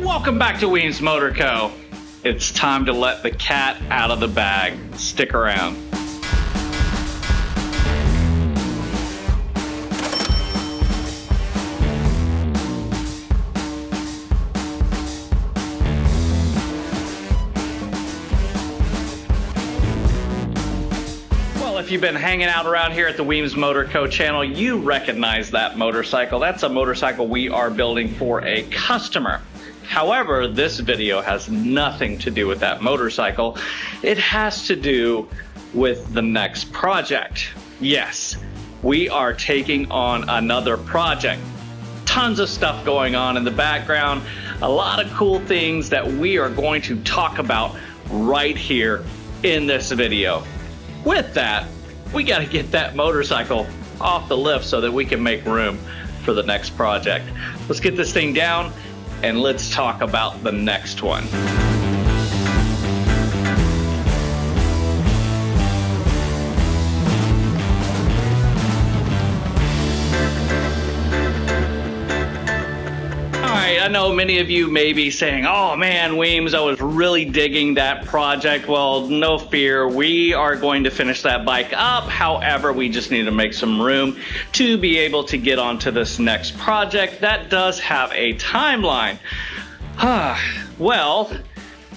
Welcome back to Weems Motor Co. It's time to let the cat out of the bag. Stick around. If you've been hanging out around here at the Weems Motor Co channel, you recognize that motorcycle. That's a motorcycle we are building for a customer. However, this video has nothing to do with that motorcycle. It has to do with the next project. Yes, we are taking on another project. Tons of stuff going on in the background, a lot of cool things that we are going to talk about right here in this video. With that, we got to get that motorcycle off the lift so that we can make room for the next project. Let's get this thing down and let's talk about the next one. I know many of you may be saying, oh man, Weems, I was really digging that project. Well, no fear, we are going to finish that bike up. However, we just need to make some room to be able to get onto this next project that does have a timeline. Well,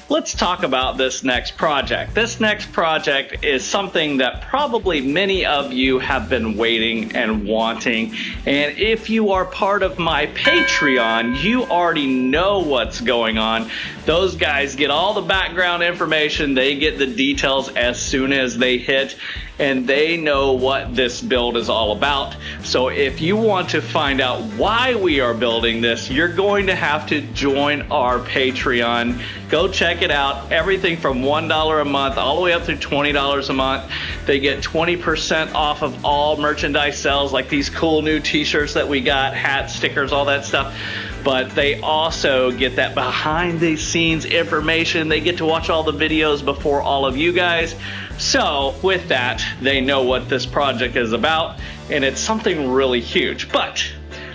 let's talk about this next project. This next project is something that probably many of you have been waiting and wanting. And if you are part of my Patreon, you already know what's going on. Those guys get all the background information. They get the details as soon as they hit, and they know what this build is all about. So if you want to find out why we are building this, you're going to have to join our Patreon. Go check it out. Everything from $1 a month all the way up to $20 a month. They get 20% off of all merchandise sales, like these cool new t-shirts that we got, hats, stickers, all that stuff. But they also get that behind the scenes information. They get to watch all the videos before all of you guys. So with that, they know what this project is about, and it's something really huge. But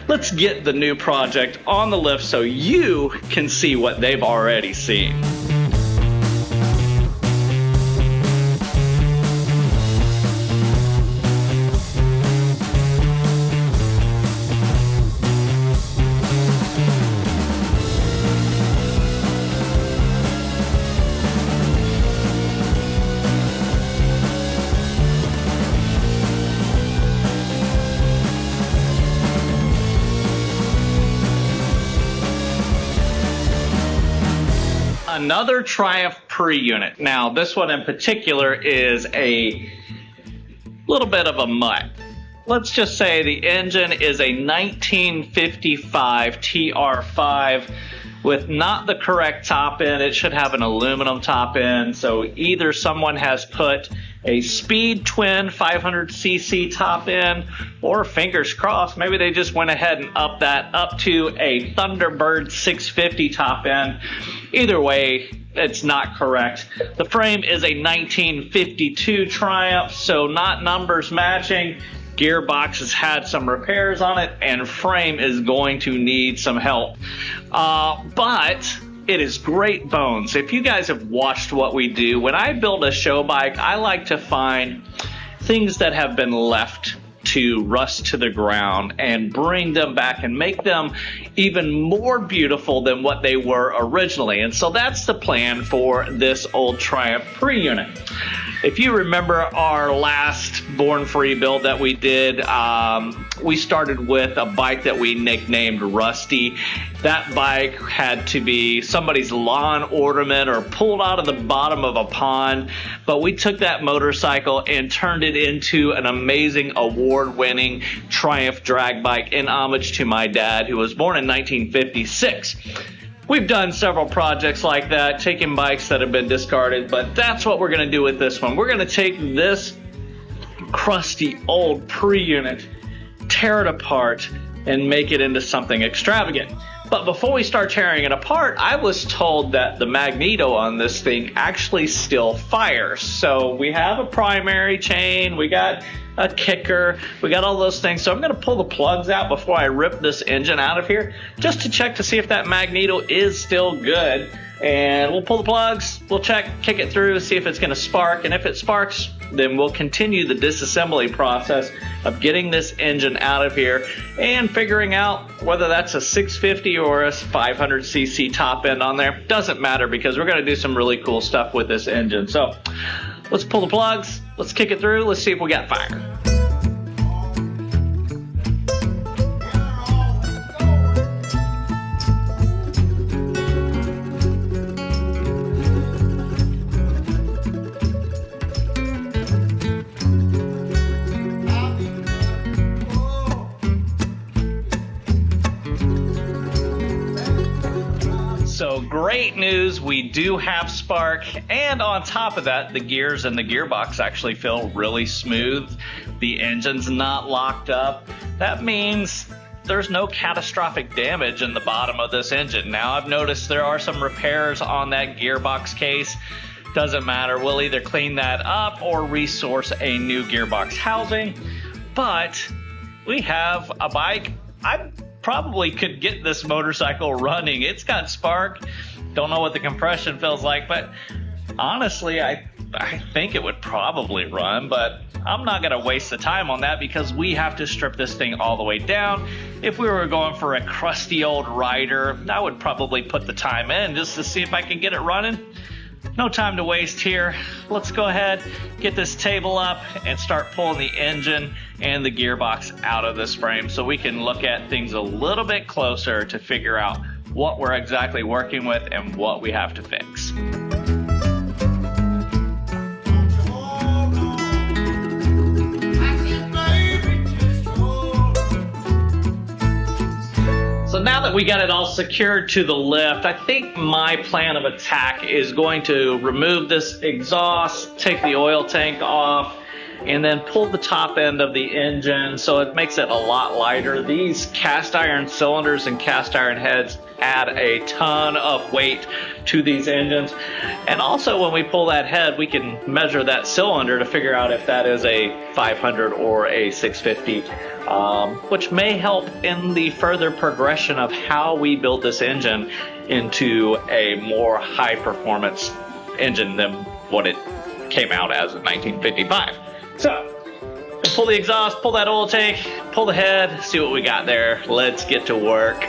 let's get the new project on the lift so you can see what they've already seen. Another Triumph pre-unit. Now, this one in particular is a little bit of a mutt. Let's just say the engine is a 1955 TR5 with not the correct top end. It should have an aluminum top end. So either someone has put a Speed Twin 500cc top end, or fingers crossed, maybe they just went ahead and upped that up to a Thunderbird 650 top end. Either way, it's not correct. The frame is a 1952 Triumph, so not numbers matching. Gearbox has had some repairs on it, and frame is going to need some help. But it is great bones. If you guys have watched what we do, when I build a show bike, I like to find things that have been left to rust to the ground and bring them back and make them even more beautiful than what they were originally. And so that's the plan for this old Triumph pre-unit. If you remember our last Born Free build that we did, we started with a bike that we nicknamed Rusty. That bike had to be somebody's lawn ornament or pulled out of the bottom of a pond. But we took that motorcycle and turned it into an amazing award-winning Triumph drag bike in homage to my dad, who was born in 1956. We've done several projects like that, taking bikes that have been discarded, but that's what we're going to do with this one. We're going to take this crusty old pre-unit, tear it apart, and make it into something extravagant. But before we start tearing it apart, I was told that the magneto on this thing actually still fires. So we have a primary chain, we got a kicker, we got all those things. So I'm going to pull the plugs out before I rip this engine out of here, just to check to see if that magneto is still good. And we'll pull the plugs, we'll check, kick it through, see if it's going to spark. And if it sparks, then we'll continue the disassembly process of getting this engine out of here and figuring out whether that's a 650 or a 500cc top end on there. Doesn't matter, because we're going to do some really cool stuff with this engine. So let's pull the plugs, let's kick it through, let's see if we got fire. So great news, we do have spark, and on top of that, the gears and the gearbox actually feel really smooth. The engine's not locked up. That means there's no catastrophic damage in the bottom of this engine. Now, I've noticed there are some repairs on that gearbox case. Doesn't matter, we'll either clean that up or resource a new gearbox housing. But we have a bike. I probably could get this motorcycle running. It's got spark. Don't know what the compression feels like, but honestly, I think it would probably run, but I'm not going to waste the time on that, because we have to strip this thing all the way down. If we were going for a crusty old rider, I would probably put the time in just to see if I can get it running. No time to waste here. Let's go ahead, get this table up, and start pulling the engine and the gearbox out of this frame so we can look at things a little bit closer to figure out what we're exactly working with and what we have to fix. So now that we got it all secured to the lift, I think my plan of attack is going to remove this exhaust, take the oil tank off, and then pull the top end of the engine so it makes it a lot lighter. These cast iron cylinders and cast iron heads add a ton of weight to these engines. And also, when we pull that head, we can measure that cylinder to figure out if that is a 500 or a 650, which may help in the further progression of how we build this engine into a more high performance engine than what it came out as in 1955. So, pull the exhaust, pull that oil tank, pull the head, see what we got there. Let's get to work.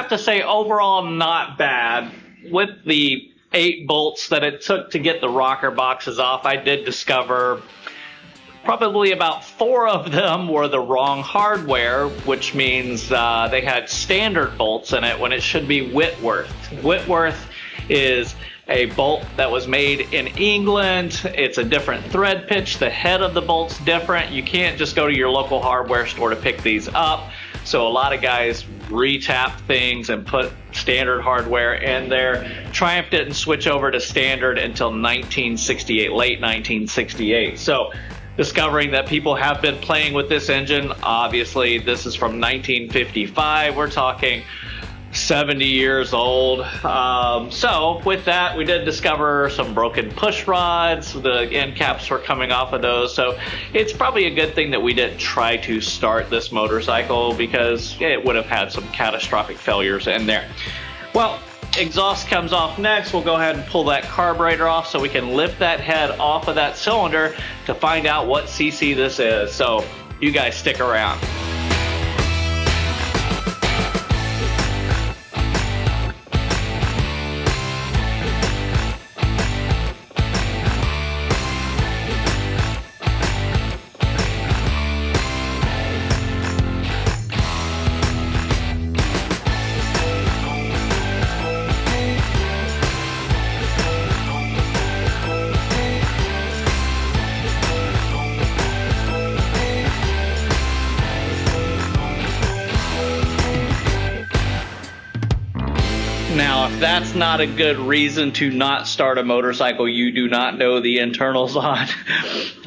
To say overall not bad. With the 8 bolts that it took to get the rocker boxes off, I did discover probably about 4 of them were the wrong hardware, which means they had standard bolts in it when it should be Whitworth. Whitworth is a bolt that was made in England. It's a different thread pitch. The head of the bolt's different. You can't just go to your local hardware store to pick these up. So a lot of guys retap things and put standard hardware in there. Triumph didn't switch over to standard until 1968, late 1968. So discovering that people have been playing with this engine, obviously this is from 1955. We're talking 70 years old. So with that, we did discover some broken push rods. The end caps were coming off of those. So it's probably a good thing that we didn't try to start this motorcycle, because it would have had some catastrophic failures in there. Well, exhaust comes off next, we'll go ahead and pull that carburetor off so we can lift that head off of that cylinder to find out what cc this is. So you guys stick around. Now, if that's not a good reason to not start a motorcycle you do not know the internals on,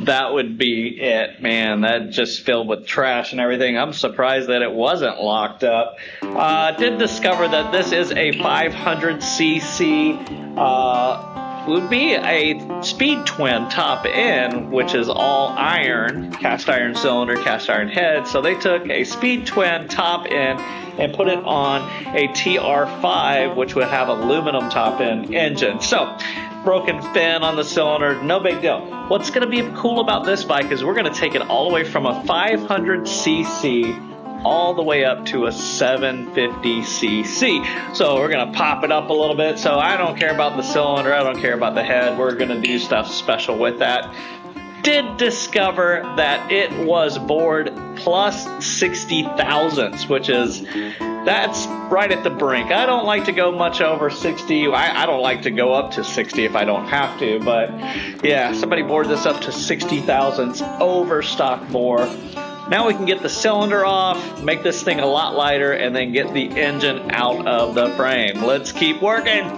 that would be it, man. That just filled with trash and everything. I'm surprised that it wasn't locked up. Did discover that this is a 500cc, would be a speed twin top end, which is all iron, cast iron cylinder, cast iron head. So they took a speed twin top end and put it on a TR5, which would have aluminum top end engine. So broken fin on the cylinder, no big deal. What's going to be cool about this bike is we're going to take it all the way from a 500cc all the way up to a 750cc. So we're going to pop it up a little bit. So I don't care about the cylinder, I don't care about the head. We're going to do stuff special with that. Did discover that it was bored plus 60 thousandths, which is, that's right at the brink. I don't like to go much over 60. I don't like to go up to 60 if I don't have to, but yeah, somebody bored this up to 60 thousandths over stock bore. Now we can get the cylinder off, make this thing a lot lighter, and then get the engine out of the frame. Let's keep working.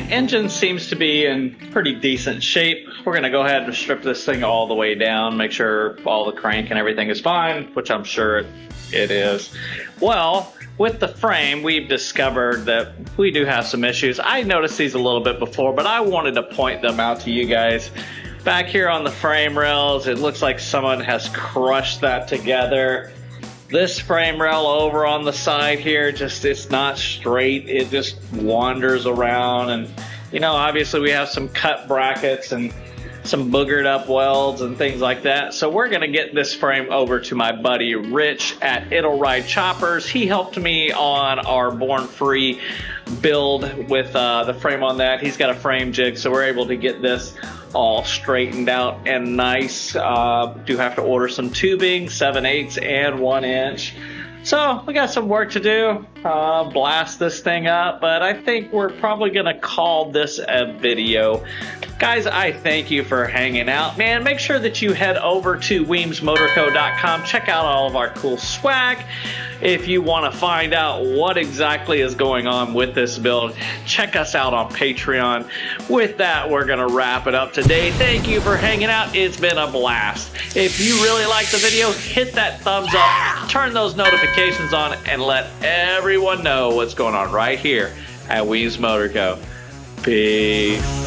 Engine seems to be in pretty decent shape. We're going to go ahead and strip this thing all the way down, make sure all the crank and everything is fine, which I'm sure it is. Well, with the frame, we've discovered that we do have some issues. I noticed these a little bit before, but I wanted to point them out to you guys. Back here on the frame rails, it looks like someone has crushed that together. This frame rail over on the side here, it's not straight. It just wanders around, and you know, obviously we have some cut brackets and some boogered up welds and things like that. So we're gonna get this frame over to my buddy Rich at It'll Ride Choppers. He helped me on our Born Free build with the frame on that. He's got a frame jig, so we're able to get this all straightened out and nice. Do have to order some tubing, 7/8 and 1 inch. So we got some work to do, blast this thing up, but I think we're probably gonna call this a video. Guys, I thank you for hanging out, man. Make sure that you head over to weemsmotorco.com, check out all of our cool swag. If you want to find out what exactly is going on with this build, check us out on Patreon. With that, we're going to wrap it up today. Thank you for hanging out. It's been a blast. If you really liked the video, hit that thumbs up, turn those notifications on, and let everyone know what's going on right here at Weems Motor Co. Peace.